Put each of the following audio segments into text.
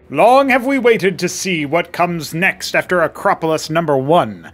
Long have we waited to see what comes next after Acropolis #1.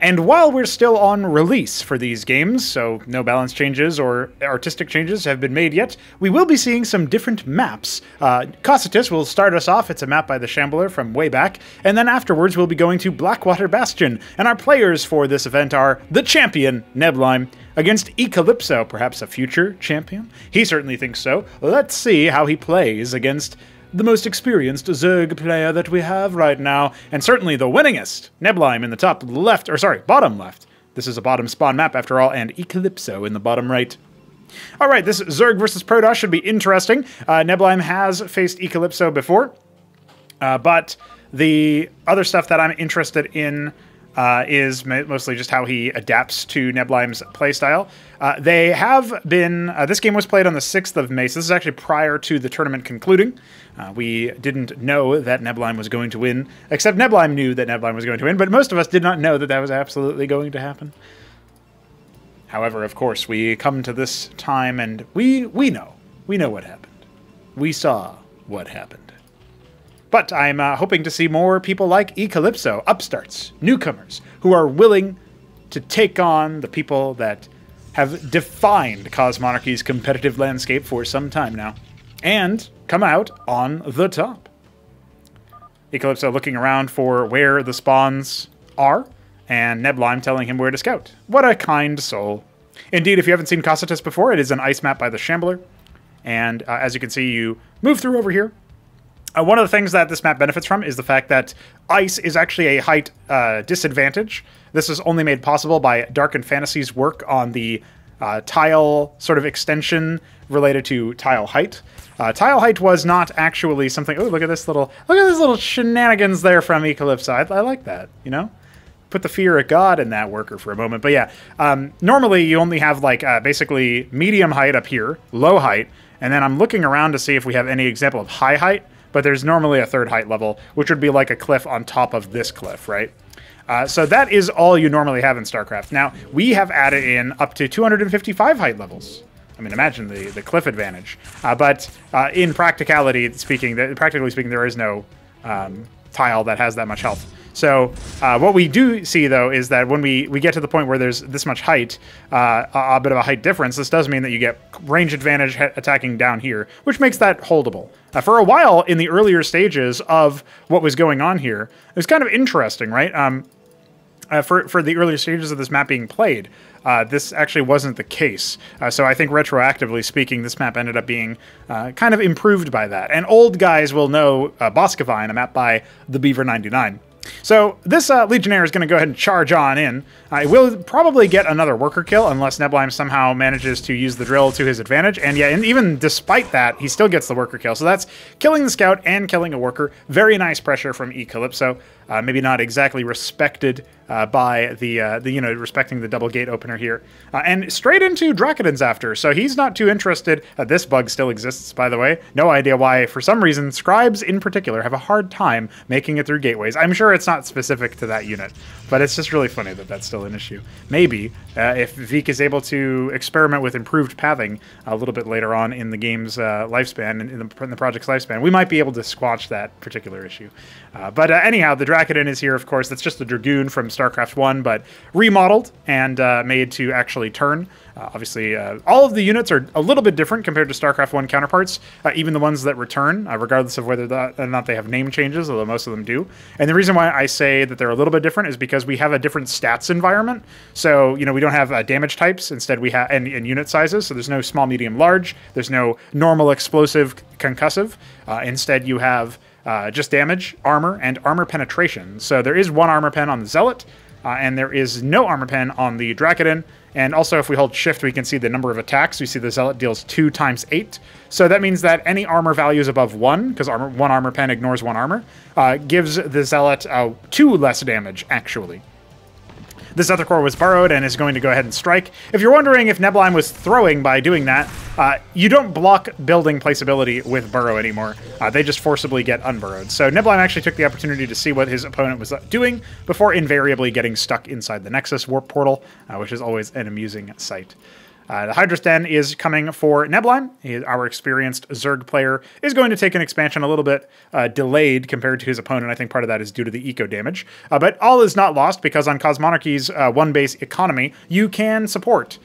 And while we're still on release for these games, so no balance changes or artistic changes have been made yet, we will be seeing some different maps. Cocytus will start us off. It's a map by the Shambler from way back. And then afterwards, we'll be going to Blackwater Bastion. And our players for this event are the champion, Neblime, against ECalipso, perhaps a future champion. He certainly thinks so. Let's see how he plays against the most experienced Zerg player that we have right now, and certainly the winningest, Neblime in the top left, or sorry, bottom left. This is a bottom spawn map after all, and ECalipso in the bottom right. All right, this Zerg versus Protoss should be interesting. Neblime has faced ECalipso before, but the other stuff that I'm interested in is mostly just how he adapts to Neblime's playstyle. They have been... this game was played on the 6th of May, so this is actually prior to the tournament concluding. We didn't know that Neblime was going to win, except Neblime knew that Neblime was going to win, but most of us did not know that that was absolutely going to happen. However, of course, we come to this time and we know. We know what happened. We saw what happened. But I'm hoping to see more people like ECalipso, upstarts, newcomers, who are willing to take on the people that have defined Cosmonarchy's competitive landscape for some time now, and come out on the top. ECalipso looking around for where the spawns are, and Neblime telling him where to scout. What a kind soul. Indeed, if you haven't seen Cocytus before, it is an ice map by the Shambler, and as you can see, you move through over here. One of the things that this map benefits from is the fact that ice is actually a height disadvantage. This is only made possible by Dark and Fantasy's work on the tile sort of extension related to tile height. Tile height was not actually something... Oh, look at this little shenanigans there from ECalipso. I like that, you know? Put the fear of God in that worker for a moment. But yeah, normally you only have like basically medium height up here, low height, and then I'm looking around to see if we have any example of high height. But there's normally a third height level, which would be like a cliff on top of this cliff, right? So that is all you normally have in StarCraft. Now, we have added in up to 255 height levels. I mean, imagine the cliff advantage. But in practically speaking, there is no tile that has that much health. So what we do see, though, is that when we get to the point where there's this much height, a bit of a height difference, this does mean that you get range advantage attacking down here, which makes that holdable. For a while, in the earlier stages of what was going on here, it was kind of interesting, right? For the earlier stages of this map being played, this actually wasn't the case. So I think retroactively speaking, this map ended up being kind of improved by that. And old guys will know Boscovine, a map by the Beaver 99. So this Legionnaire is going to go ahead and charge on in. It will probably get another worker kill unless Neblime somehow manages to use the drill to his advantage. And yeah, and even despite that, he still gets the worker kill. So that's killing the scout and killing a worker. Very nice pressure from ECalipso. Maybe not exactly respected by the respecting the double gate opener here. And straight into Drakken's after, so he's not too interested. This bug still exists, by the way. No idea why, for some reason, scribes in particular have a hard time making it through gateways. I'm sure it's not specific to that unit, but it's just really funny that that's still an issue. Maybe, if Veek is able to experiment with improved pathing a little bit later on in the game's lifespan, in the project's lifespan, we might be able to squash that particular issue. But anyhow, the Drakken is here, of course. That's just a Dragoon from StarCraft 1, but remodeled and made to actually turn. Obviously, all of the units are a little bit different compared to StarCraft 1 counterparts, even the ones that return, regardless of whether or not they have name changes, although most of them do. And the reason why I say that they're a little bit different is because we have a different stats environment. So, you know, we don't have damage types. Instead, we have and unit sizes. So there's no small, medium, large. There's no normal, explosive, concussive. Instead, you have just damage, armor, and armor penetration. So there is one armor pen on the Zealot, and there is no armor pen on the Drakken's. And also, if we hold shift, we can see the number of attacks. We see the Zealot deals 2 times 8. So that means that any armor values above 1, because one armor pen ignores 1 armor, gives the Zealot 2 less damage, actually. This other core was burrowed and is going to go ahead and strike. If you're wondering if Neblime was throwing by doing that, you don't block building placeability with burrow anymore. They just forcibly get unburrowed. So Neblime actually took the opportunity to see what his opponent was doing before invariably getting stuck inside the Nexus warp portal, which is always an amusing sight. The Hydra's Den is coming for Neblime. Our experienced Zerg player is going to take an expansion a little bit delayed compared to his opponent. I think part of that is due to the eco damage. But all is not lost, because on Cosmonarchy's one base economy, you can support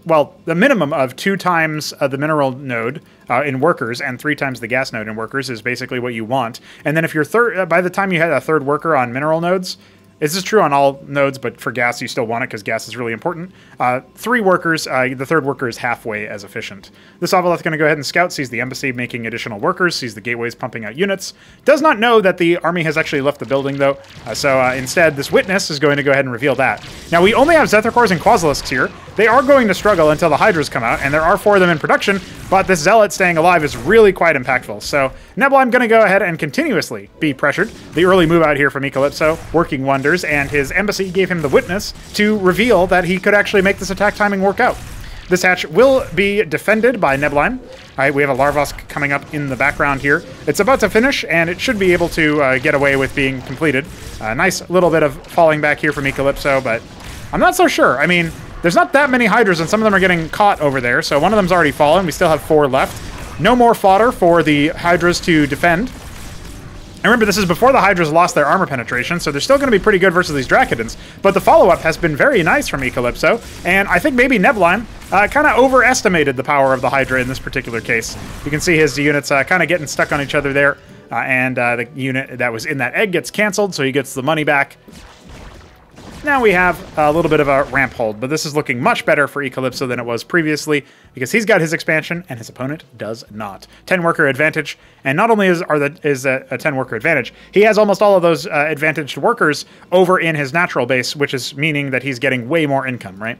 well, the minimum of 2 times the mineral node in workers and 3 times the gas node in workers is basically what you want. And then if you're by the time you had a 3rd worker on mineral nodes, this is true on all nodes, but for gas, you still want it because gas is really important. 3 workers, the 3rd worker is halfway as efficient. This Ovaleth is going to go ahead and scout, sees the embassy making additional workers, sees the gateways pumping out units. Does not know that the army has actually left the building, though. Instead, this witness is going to go ahead and reveal that. Now, we only have Zethicors and Quasilisks here. They are going to struggle until the Hydras come out, and there are 4 of them in production, but this Zealot staying alive is really quite impactful. So, Neblime going to go ahead and continuously be pressured. The early move out here from ECalipso, working wonders, and his embassy gave him the witness to reveal that he could actually make this attack timing work out. This hatch will be defended by Neblime. All right, we have a Larvosk coming up in the background here. It's about to finish, and it should be able to get away with being completed. Nice little bit of falling back here from ECalipso, but I'm not so sure. I mean, there's not that many Hydras, and some of them are getting caught over there, so one of them's already fallen. We still have 4 left. No more fodder for the Hydras to defend. And remember, this is before the Hydras lost their armor penetration, so they're still going to be pretty good versus these Dracodons. But the follow-up has been very nice from ECalipso, and I think maybe Neblime kind of overestimated the power of the Hydra in this particular case. You can see his units kind of getting stuck on each other there, and the unit that was in that egg gets canceled, so he gets the money back. Now we have a little bit of a ramp hold, but this is looking much better for ECalipso than it was previously, because he's got his expansion and his opponent does not. 10 worker advantage, and not only is a 10 worker advantage, he has almost all of those advantaged workers over in his natural base, which is meaning that he's getting way more income, right?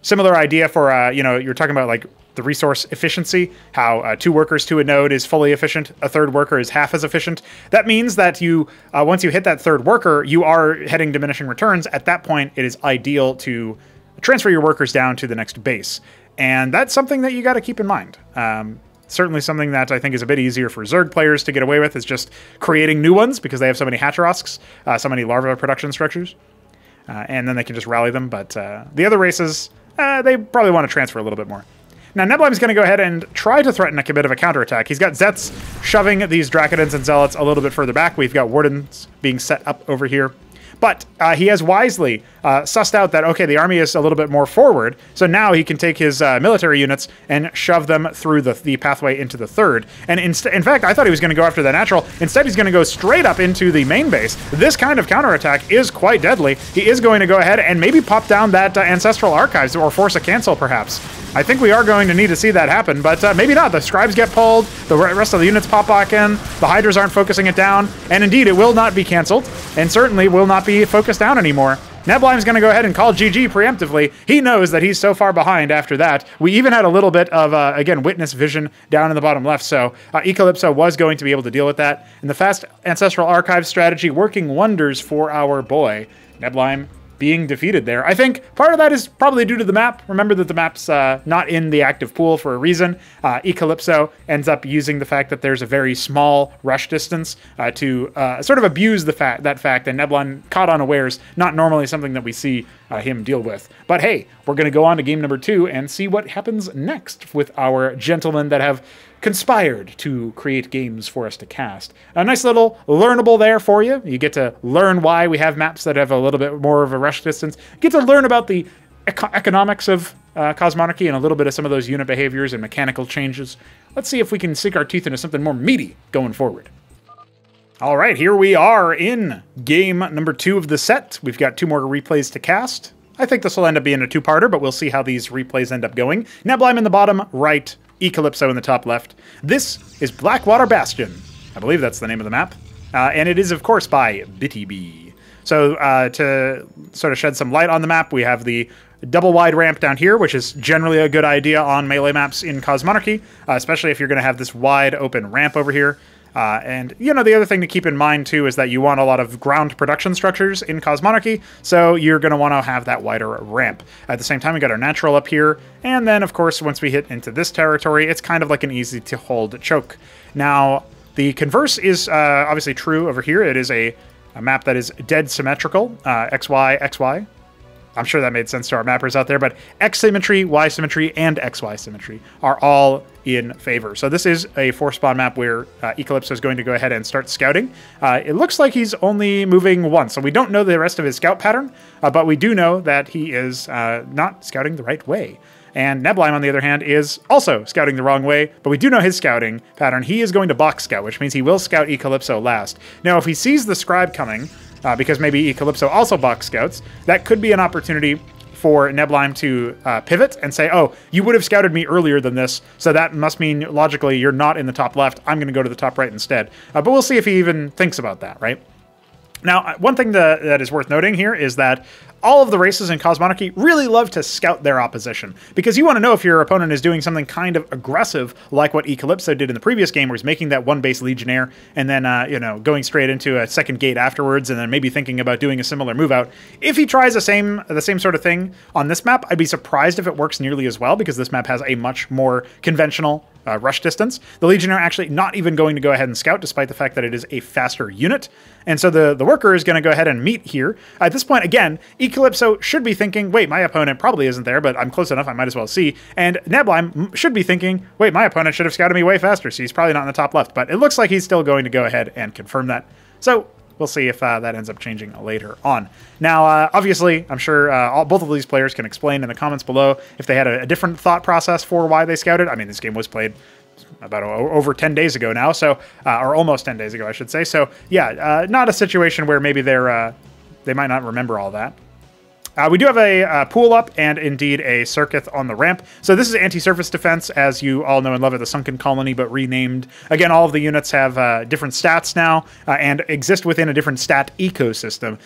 Similar idea for, you're talking about like the resource efficiency, how 2 workers to a node is fully efficient, a 3rd worker is half as efficient. That means that you, once you hit that 3rd worker, you are heading diminishing returns. At that point, it is ideal to transfer your workers down to the next base. And that's something that you got to keep in mind. Certainly something that I think is a bit easier for Zerg players to get away with is just creating new ones, because they have so many Hatcherosks, so many larva production structures, and then they can just rally them. But the other races, they probably want to transfer a little bit more. Now, Neblime's going to go ahead and try to threaten a bit of a counterattack. He's got Zets shoving these Dracodons and Zealots a little bit further back. We've got Wardens being set up over here. But he has wisely sussed out that, okay, the army is a little bit more forward, so now he can take his military units and shove them through the pathway into the 3rd. And in fact, I thought he was going to go after the natural. Instead, he's going to go straight up into the main base. This kind of counterattack is quite deadly. He is going to go ahead and maybe pop down that Ancestral Archives or force a cancel, perhaps. I think we are going to need to see that happen, but maybe not. The Scribes get pulled, the rest of the units pop back in, the Hydras aren't focusing it down, and indeed, it will not be canceled, and certainly will not be focused down anymore. Neblime's going to go ahead and call GG preemptively. He knows that he's so far behind after that. We even had a little bit of, again, witness vision down in the bottom left, so ECalipso was going to be able to deal with that. And the fast Ancestral Archive strategy working wonders for our boy. Neblime being defeated there. I think part of that is probably due to the map. Remember that the map's not in the active pool for a reason. ECalipso ends up using the fact that there's a very small rush distance to sort of abuse that fact, and Neblime caught unawares, not normally something that we see him deal with. But hey, we're going to go on to game number 2 and see what happens next with our gentlemen that have conspired to create games for us to cast. A nice little learnable there for you. You get to learn why we have maps that have a little bit more of a rush distance. You get to learn about the economics of Cosmonarchy and a little bit of some of those unit behaviors and mechanical changes. Let's see if we can sink our teeth into something more meaty going forward. All right, here we are in game number 2 of the set. We've got 2 more replays to cast. I think this will end up being a 2-parter, but we'll see how these replays end up going. Neblime in the bottom right, ECalipso in the top left. This is Blackwater Bastion. I believe that's the name of the map. And it is, of course, by BTB. So to sort of shed some light on the map, we have the double wide ramp down here, which is generally a good idea on melee maps in Cosmonarchy, especially if you're going to have this wide open ramp over here. And, the other thing to keep in mind, too, is that you want a lot of ground production structures in Cosmonarchy, so you're going to want to have that wider ramp. At the same time, we got our natural up here, and then, of course, once we hit into this territory, it's kind of like an easy-to-hold choke. Now, the converse is obviously true over here. It is a map that is dead symmetrical, XY, XY. I'm sure that made sense to our mappers out there, but X symmetry, Y symmetry, and XY symmetry are all in favor. So this is a 4-spawn map where ECalipso is going to go ahead and start scouting. It looks like he's only moving once, so we don't know the rest of his scout pattern, but we do know that he is not scouting the right way. And Neblime, on the other hand, is also scouting the wrong way, but we do know his scouting pattern. He is going to box scout, which means he will scout ECalipso last. Now, if he sees the scribe coming, because maybe ECalipso also box scouts, that could be an opportunity for Neblime to pivot and say, oh, you would have scouted me earlier than this, so that must mean logically you're not in the top left. I'm going to go to the top right instead. But we'll see if he even thinks about that, right? Now, one thing that is worth noting here is that all of the races in Cosmonarchy really love to scout their opposition, because you want to know if your opponent is doing something kind of aggressive, like what ECalipso did in the previous game, where he's making that one base Legionnaire and then, you know, going straight into a second gate afterwards, and then maybe thinking about doing a similar move out. If he tries the same sort of thing on this map, I'd be surprised if it works nearly as well, because this map has a much more conventional rush distance. The Legionnaire actually not even going to go ahead and scout, despite the fact that it is a faster unit. And so the worker is going to go ahead and meet here. At this point, again, ECalipso should be thinking, wait, my opponent probably isn't there, but I'm close enough, I might as well see. And Neblime should be thinking, wait, my opponent should have scouted me way faster, so he's probably not in the top left. But it looks like he's still going to go ahead and confirm that. So we'll see if that ends up changing later on. Now, obviously, I'm sure both of these players can explain in the comments below if they had a different thought process for why they scouted. I mean, this game was played about over 10 days ago now, so or almost 10 days ago, I should say. So yeah, not a situation where maybe they might not remember all that. We do have a pool up and indeed a circuit on the ramp. So this is anti-surface defense, as you all know and love it, the Sunken Colony, but renamed. Again, all of the units have different stats now and exist within a different stat ecosystem.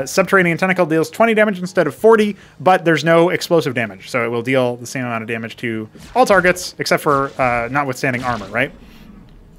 Subterranean Tentacle deals 20 damage instead of 40, but there's no explosive damage. So it will deal the same amount of damage to all targets, except for notwithstanding armor, right?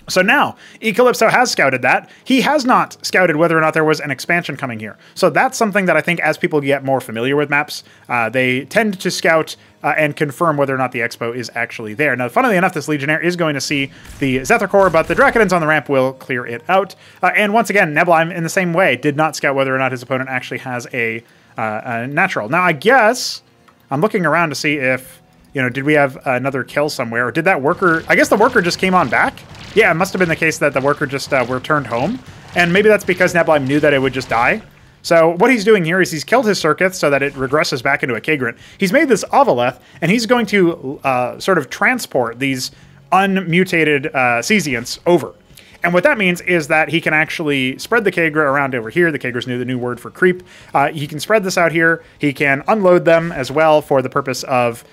So now, ECalipso has scouted that. He has not scouted whether or not there was an expansion coming here. So that's something that I think as people get more familiar with maps, they tend to scout and confirm whether or not the Expo is actually there. Now, funnily enough, this Legionnaire is going to see the Zephyr Core, but the Dracodons on the ramp will clear it out. And once again, Neblime, in the same way, did not scout whether or not his opponent actually has a natural. Now, I guess I'm looking around to see if, you know, did we have another kill somewhere? Or did that worker... I guess the worker just came on back? Yeah, it must have been the case that the worker just returned home. And maybe that's because Neblime knew that it would just die. So what he's doing here is he's killed his Circuit so that it regresses back into a Kagrant. He's made this Ovaleth, and he's going to sort of transport these unmutated Cesiants over. And what that means is that he can actually spread the Kagra around over here. The Kagra's the new word for creep. He can spread this out here. He can unload them as well for the purpose of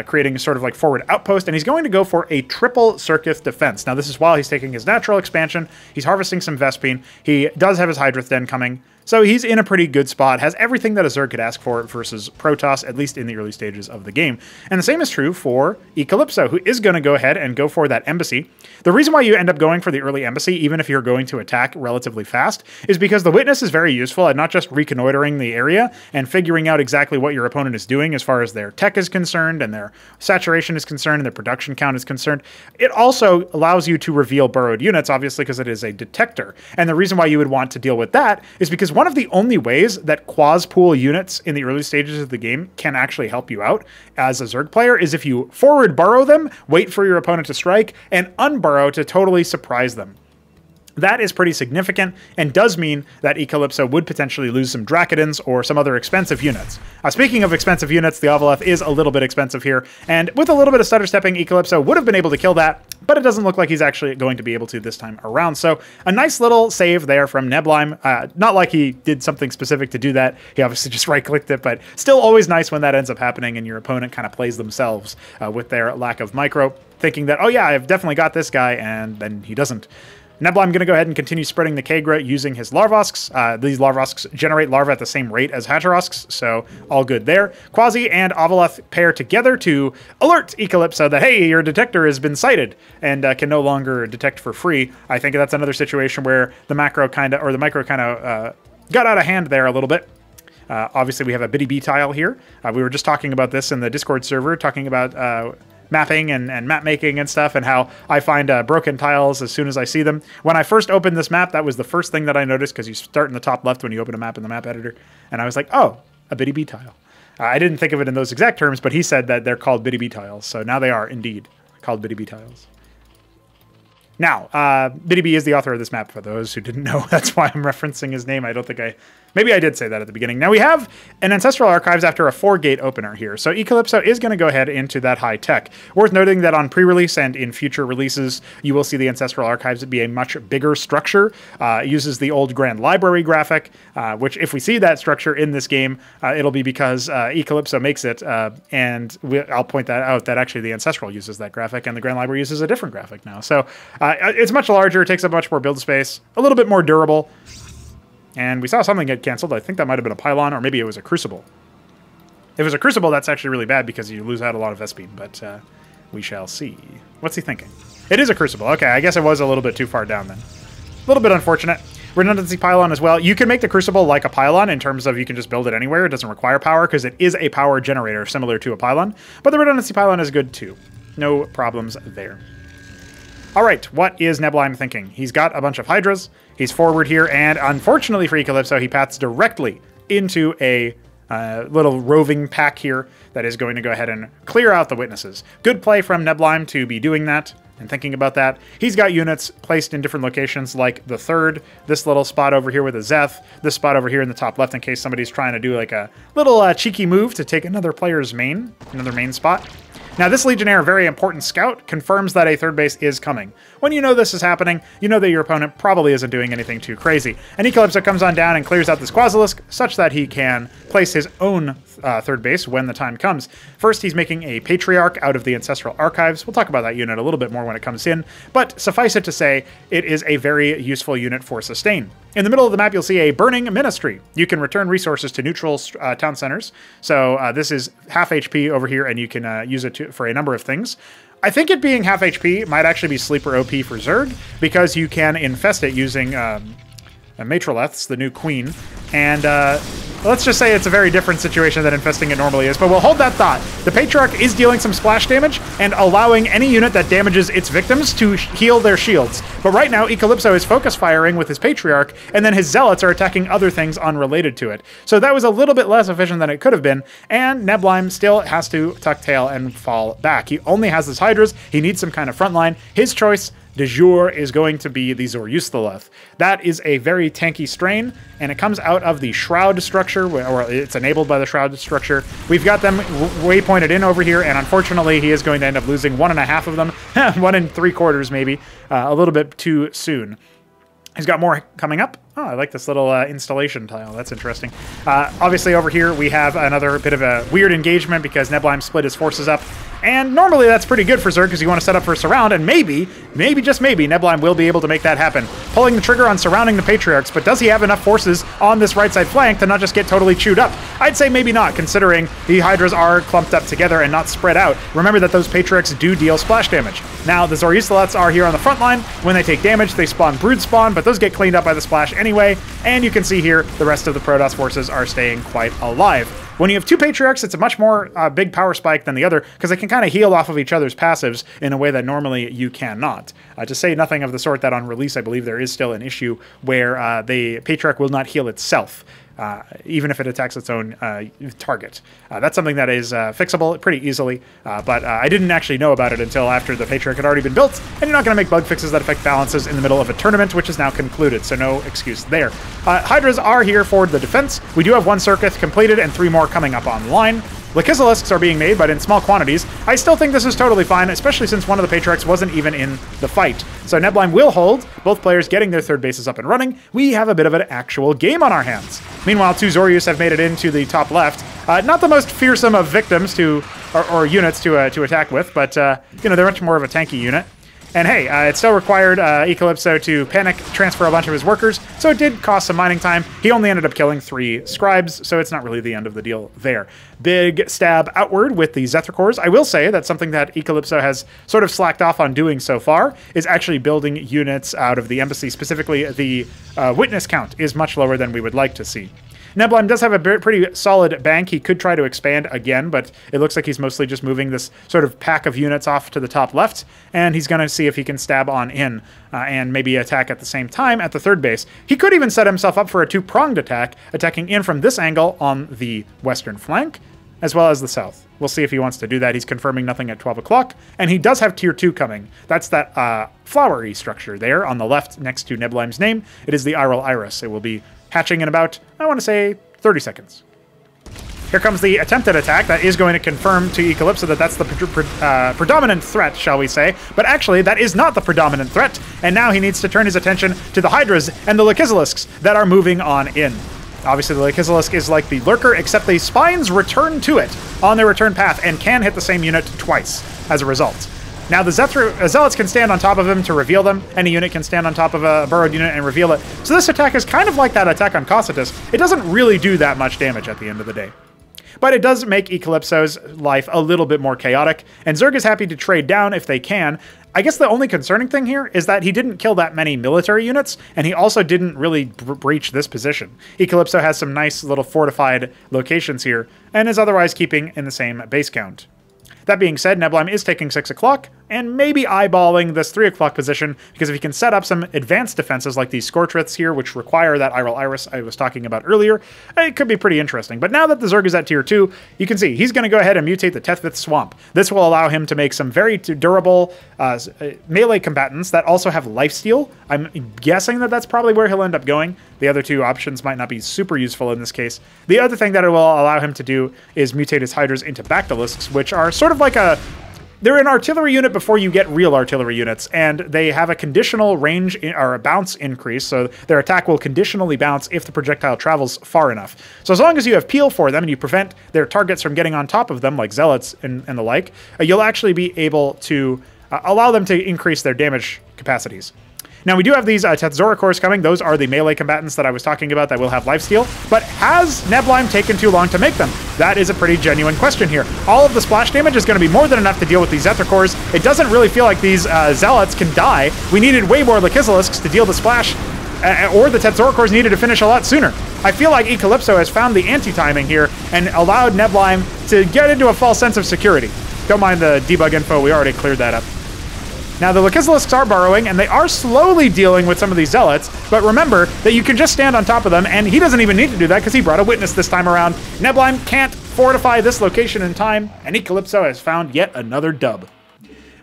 creating a sort of like forward outpost, and he's going to go for a triple Circuit defense. Now, this is while he's taking his natural expansion. He's harvesting some Vespene. He does have his Hydrith Den coming, so he's in a pretty good spot. Has everything that a Zerg could ask for versus Protoss, at least in the early stages of the game. And the same is true for ECalipso, who is going to go ahead and go for that embassy. The reason why you end up going for the early embassy, even if you're going to attack relatively fast, is because the Witness is very useful at not just reconnoitering the area and figuring out exactly what your opponent is doing as far as their tech is concerned and their saturation is concerned and their production count is concerned. It also allows you to reveal burrowed units, obviously, because it is a detector. And the reason why you would want to deal with that is because one of the only ways that quas-pool units in the early stages of the game can actually help you out as a Zerg player is if you forward burrow them, wait for your opponent to strike, and unburrow to totally surprise them. That is pretty significant and does mean that ECalipso would potentially lose some Dracodons or some other expensive units. Speaking of expensive units, the Ovaleth is a little bit expensive here, and with a little bit of stutter stepping, ECalipso would have been able to kill that, but it doesn't look like he's actually going to be able to this time around. So a nice little save there from Neblime. Not like he did something specific to do that. He obviously just right-clicked it, but still always nice when that ends up happening and your opponent kind of plays themselves with their lack of micro, thinking that, oh yeah, I've definitely got this guy, and then he doesn't. Neblime going to go ahead and continue spreading the Kagra using his Larvosks. These Larvosks generate larvae at the same rate as Hatterosks, so all good there. Quasi and Ovaleth pair together to alert ECalipso that, hey, your detector has been sighted and can no longer detect for free. I think that's another situation where the macro kind of, or the micro kind of got out of hand there a little bit. Obviously, we have a Biddy B tile here. We were just talking about this in the Discord server, talking about mapping and map making and stuff, and how I find broken tiles as soon as I see them. When I first opened this map, that was the first thing that I noticed, because you start in the top left when you open a map in the map editor, and I was like, oh, a Biddy B tile. I didn't think of it in those exact terms, but he said that they're called bitty bee tiles. So now they are indeed called bitty bee tiles. Now, Bitty B is the author of this map, for those who didn't know. That's why I'm referencing his name. I don't think maybe I did say that at the beginning. Now, we have an Ancestral Archives after a 4-gate opener here. So ECalipso is going to go ahead into that high tech. Worth noting that on pre-release and in future releases, you will see the Ancestral Archives be a much bigger structure. It uses the old Grand Library graphic, which if we see that structure in this game, it'll be because ECalipso makes it. And I'll point that out, that actually the Ancestral uses that graphic and the Grand Library uses a different graphic now. So it's much larger, it takes up much more build space, a little bit more durable. And we saw something get canceled. I think that might have been a pylon, or maybe it was a crucible. If it was a crucible, that's actually really bad because you lose out a lot of Vespene, but we shall see. What's he thinking? It is a crucible. Okay, I guess it was a little bit too far down then. A little bit unfortunate. Redundancy pylon as well. You can make the crucible like a pylon in terms of you can just build it anywhere. It doesn't require power because it is a power generator similar to a pylon. But the redundancy pylon is good too. No problems there. All right, what is Neblime thinking? He's got a bunch of Hydras. He's forward here, and unfortunately for ECalipso, he paths directly into a little roving pack here that is going to go ahead and clear out the witnesses. Good play from Neblime to be doing that and thinking about that. He's got units placed in different locations, like the 3rd, this little spot over here with a Zeth, this spot over here in the top left in case somebody's trying to do like a little cheeky move to take another player's main, another main spot. Now, this Legionnaire, very important scout, confirms that a 3rd base is coming. When you know this is happening, you know that your opponent probably isn't doing anything too crazy. And ECalipso comes on down and clears out this Quasilisk, such that he can place his own 3rd base when the time comes. First, he's making a Patriarch out of the Ancestral Archives. We'll talk about that unit a little bit more when it comes in, but suffice it to say, it is a very useful unit for sustain. In the middle of the map, you'll see a Burning Ministry. You can return resources to neutral town centers. So this is half HP over here, and you can use it for a number of things. I think it being half HP might actually be sleeper OP for Zerg, because you can infest it using Matroleths, the new queen, and let's just say it's a very different situation than infesting it normally is, but we'll hold that thought. The Patriarch is dealing some splash damage and allowing any unit that damages its victims to heal their shields. But right now, ECalipso is focus firing with his Patriarch, and then his Zealots are attacking other things unrelated to it. So that was a little bit less efficient than it could have been, and Neblime still has to tuck tail and fall back. He only has his Hydras. He needs some kind of front line. His choice de jour is going to be the Zoryusthaloth. That is a very tanky strain, and it comes out of the Shroud structure, or it's enabled by the Shroud structure. We've got them waypointed in over here, and unfortunately he is going to end up losing 1.5 of them, 1 3/4 maybe, a little bit too soon. He's got more coming up. Oh, I like this little installation tile. That's interesting. Obviously, over here, we have another bit of a weird engagement because Neblime split his forces up. And normally, that's pretty good for Zerg because you want to set up for a surround. And maybe, just maybe, Neblime will be able to make that happen. Pulling the trigger on surrounding the Patriarchs, but does he have enough forces on this right side flank to not just get totally chewed up? I'd say maybe not, considering the Hydras are clumped up together and not spread out. Remember that those Patriarchs do deal splash damage. Now, the Zoryusthaloths are here on the front line. When they take damage, they spawn Brood Spawn, but those get cleaned up by the splash anyway, and you can see here the rest of the Protoss forces are staying quite alive. When you have 2 Patriarchs, it's a much more big power spike than the other, because they can kind of heal off of each other's passives in a way that normally you cannot. To say nothing of the sort that on release, I believe there is still an issue where the Patriarch will not heal itself. Even if it attacks its own target. That's something that is fixable pretty easily, but I didn't actually know about it until after the Patriarch had already been built, and you're not going to make bug fixes that affect balances in the middle of a tournament, which is now concluded, so no excuse there. Hydras are here for the defense. We do have 1 circuit completed and 3 more coming up online. Lachesis are being made, but in small quantities. I still think this is totally fine, especially since one of the Patriarchs wasn't even in the fight. So Neblime will hold, both players getting their 3rd bases up and running. We have a bit of an actual game on our hands. Meanwhile, 2 Zoryus have made it into the top left. Not the most fearsome of victims or units to attack with, but you know, they're much more of a tanky unit. And hey, it still required ECalipso to panic transfer a bunch of his workers, so it did cost some mining time. He only ended up killing 3 scribes, so it's not really the end of the deal there. Big stab outward with the Zethicors. I will say that something that ECalipso has sort of slacked off on doing so far is actually building units out of the embassy. Specifically, the witness count is much lower than we would like to see. Neblime does have a pretty solid bank. He could try to expand again, but it looks like he's mostly just moving this sort of pack of units off to the top left, and he's going to see if he can stab on in and maybe attack at the same time at the 3rd base. He could even set himself up for a 2-pronged attack, attacking in from this angle on the western flank, as well as the south. We'll see if he wants to do that. He's confirming nothing at 12 o'clock, and he does have Tier 2 coming. That's that flowery structure there on the left next to Neblime's name. It is the Iral Iris. It will be hatching in about, I want to say, 30 seconds. Here comes the attempted attack. That is going to confirm to ECalipso that that's the predominant threat, shall we say. But actually, that is not the predominant threat, and now he needs to turn his attention to the Hydras and the Lechizalisks that are moving on in. Obviously, the Lechizalisk is like the Lurker, except the Spines return to it on their return path and can hit the same unit twice as a result. Now, the Zealots can stand on top of him to reveal them. Any unit can stand on top of a burrowed unit and reveal it. So this attack is kind of like that attack on Cocytus. It doesn't really do that much damage at the end of the day. But it does make ECalipso's life a little bit more chaotic, and Zerg is happy to trade down if they can. I guess the only concerning thing here is that he didn't kill that many military units, and he also didn't really breach this position. ECalipso has some nice little fortified locations here, and is otherwise keeping in the same base count. That being said, Neblime is taking 6 o'clock, and maybe eyeballing this 3 o'clock position, because if he can set up some advanced defenses like these Scorchriths here, which require that Iral Iris I was talking about earlier, it could be pretty interesting. But now that the Zerg is at Tier 2, you can see he's going to go ahead and mutate the Tethvith Swamp. This will allow him to make some very durable melee combatants that also have lifesteal. I'm guessing that that's probably where he'll end up going. The other two options might not be super useful in this case. The other thing that it will allow him to do is mutate his Hydras into Bactylisks, which are sort of like they're an artillery unit before you get real artillery units, and they have a conditional range or a bounce increase, so their attack will conditionally bounce if the projectile travels far enough. So as long as you have peel for them and you prevent their targets from getting on top of them, like Zealots and the like, you'll actually be able to allow them to increase their damage capacities. Now, we do have these Tetzoricors coming. Those are the melee combatants that I was talking about that will have lifesteal. But has Neblime taken too long to make them? That is a pretty genuine question here. All of the splash damage is going to be more than enough to deal with these Zethicors. It doesn't really feel like these Zealots can die. We needed way more Lechizalisks to deal the splash, or the Tetzoricors needed to finish a lot sooner. I feel like ECalipso has found the anti-timing here and allowed Neblime to get into a false sense of security. Don't mind the debug info. We already cleared that up. Now, the Lechizalisks are burrowing, and they are slowly dealing with some of these Zealots, but remember that you can just stand on top of them, and he doesn't even need to do that because he brought a witness this time around. Neblime can't fortify this location in time, and ECalipso has found yet another dub.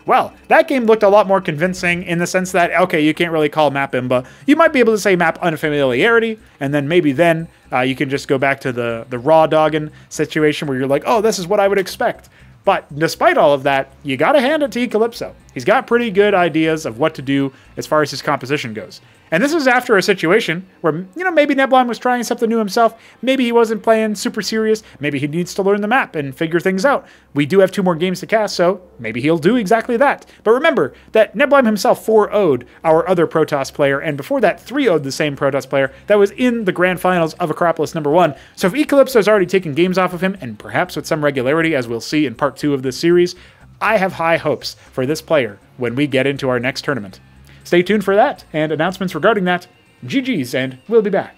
Well, that game looked a lot more convincing in the sense that, okay, you can't really call map imba. You might be able to say map unfamiliarity, and then maybe then you can just go back to the raw dogging situation where you're like, oh, this is what I would expect. But despite all of that, you got to hand it to ECalipso. He's got pretty good ideas of what to do as far as his composition goes. And this is after a situation where, you know, maybe Neblime was trying something new himself. Maybe he wasn't playing super serious. Maybe he needs to learn the map and figure things out. We do have 2 more games to cast, so maybe he'll do exactly that. But remember that Neblime himself 4-0'd our other Protoss player, and before that 3-0'd the same Protoss player that was in the grand finals of Acropolis #1. So if ECalipso's already taken games off of him, and perhaps with some regularity, as we'll see in part 2 of this series, I have high hopes for this player when we get into our next tournament. Stay tuned for that, and announcements regarding that. GG's, and we'll be back.